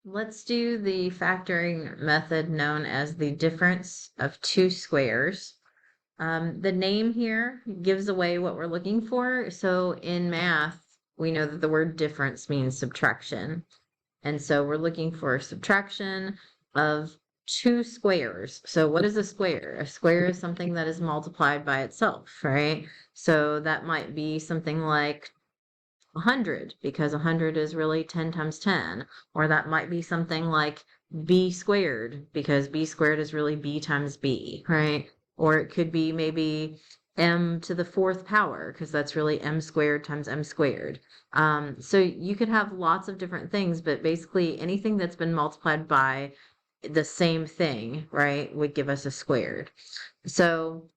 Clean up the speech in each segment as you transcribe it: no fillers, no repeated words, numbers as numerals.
Let's do the factoring method known as the difference of two squares. The name here gives away what we're looking for. So in math, we know that the word difference means subtraction. And so we're looking for subtraction of two squares. So what is a square? A square is something that is multiplied by itself, right? So that might be something like 100 because 100 is really 10 times 10. Or that might be something like b squared because b squared is really b times b, right? Or it could be maybe m to the fourth power because that's really m squared times m squared. So you could have lots of different things, but basically anything that's been multiplied by the same thing, right, would give us a squared. So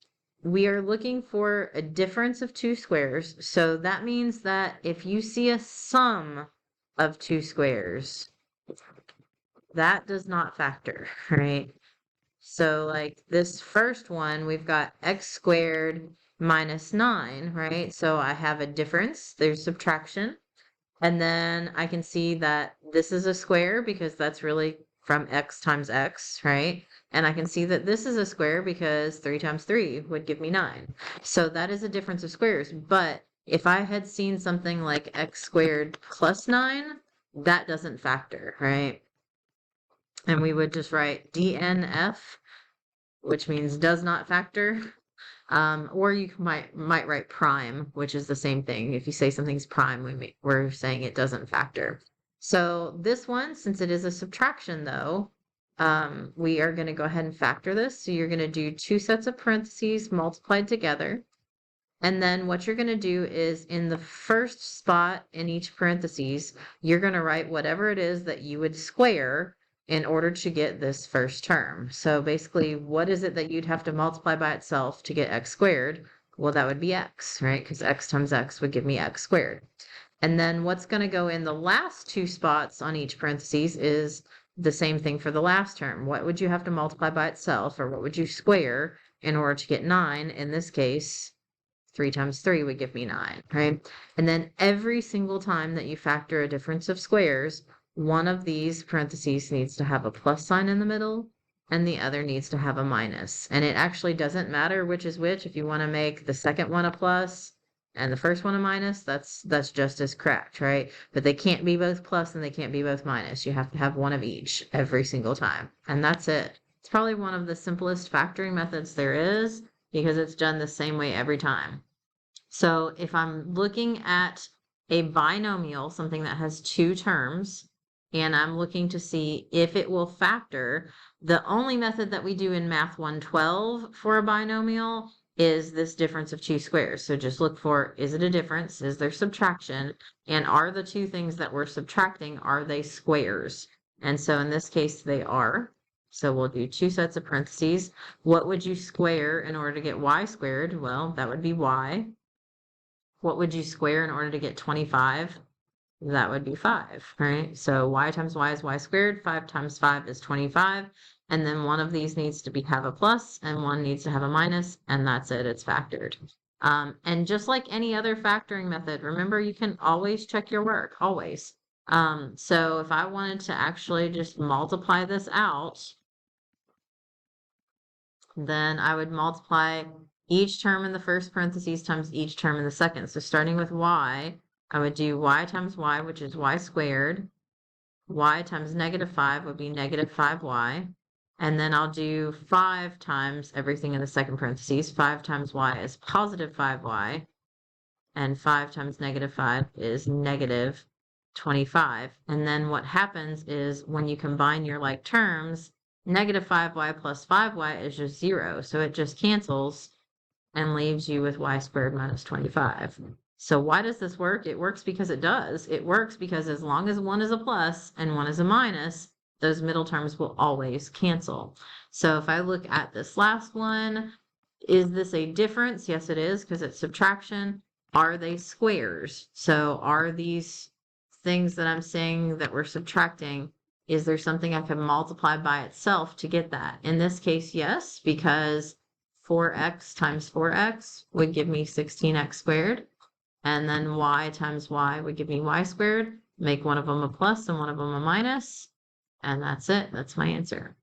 we are looking for a difference of two squares. So that means that if you see a sum of two squares, that does not factor, right? So like this first one, we've got x squared minus 9, right? So I have a difference, there's subtraction. And then I can see that this is a square because that's really from x times x, right? And I can see that this is a square because 3 times 3 would give me 9. So that is a difference of squares. But if I had seen something like x squared plus 9, that doesn't factor, right? And we would just write DNF, which means does not factor. Or you might write prime, which is the same thing. If you say something's prime, we're saying it doesn't factor. So this one, since it is a subtraction though, we are going to go ahead and factor this. So you're going to do two sets of parentheses multiplied together. And then what you're going to do is in the first spot in each parentheses, you're going to write whatever it is that you would square in order to get this first term. So basically, what is it that you'd have to multiply by itself to get x squared? Well, that would be x, right? Because x times x would give me x squared. And then what's going to go in the last two spots on each parentheses is the same thing for the last term. What would you have to multiply by itself, or what would you square in order to get 9? In this case, 3 times 3 would give me 9, right? And then every single time that you factor a difference of squares, one of these parentheses needs to have a plus sign in the middle and the other needs to have a minus. And it actually doesn't matter which is which. If you want to make the second one a plus and the first one a minus, that's just as correct, right? But they can't be both plus and they can't be both minus. You have to have one of each every single time. And that's it. It's probably one of the simplest factoring methods there is because it's done the same way every time. So if I'm looking at a binomial, something that has two terms, and I'm looking to see if it will factor, the only method that we do in Math 112 for a binomial is this difference of two squares. So just look for, is it a difference? Is there subtraction? And are the two things that we're subtracting, are they squares? And so in this case, they are. So we'll do two sets of parentheses. What would you square in order to get y squared? Well, that would be y. What would you square in order to get 25? That would be 5, right? So y times y is y squared. 5 times 5 is 25. And then one of these needs to have a plus and one needs to have a minus, and that's it. It's factored. And just like any other factoring method, remember you can always check your work, always. So if I wanted to actually just multiply this out, then I would multiply each term in the first parentheses times each term in the second. So starting with y, I would do y times y, which is y squared. Y times negative 5 would be negative 5y. And then I'll do 5 times everything in the second parentheses. 5 times y is positive 5y. And 5 times negative 5 is negative 25. And then what happens is when you combine your like terms, negative 5y plus 5y is just 0. So it just cancels and leaves you with y squared minus 25. So why does this work? It works because it does. It works because as long as one is a plus and one is a minus, those middle terms will always cancel. So if I look at this last one, is this a difference? Yes, it is because it's subtraction. Are they squares? So are these things that I'm saying that we're subtracting, is there something I can multiply by itself to get that? In this case, yes, because 4x times 4x would give me 16x squared. And then y times y would give me y squared. Make one of them a plus and one of them a minus. And that's it. That's my answer.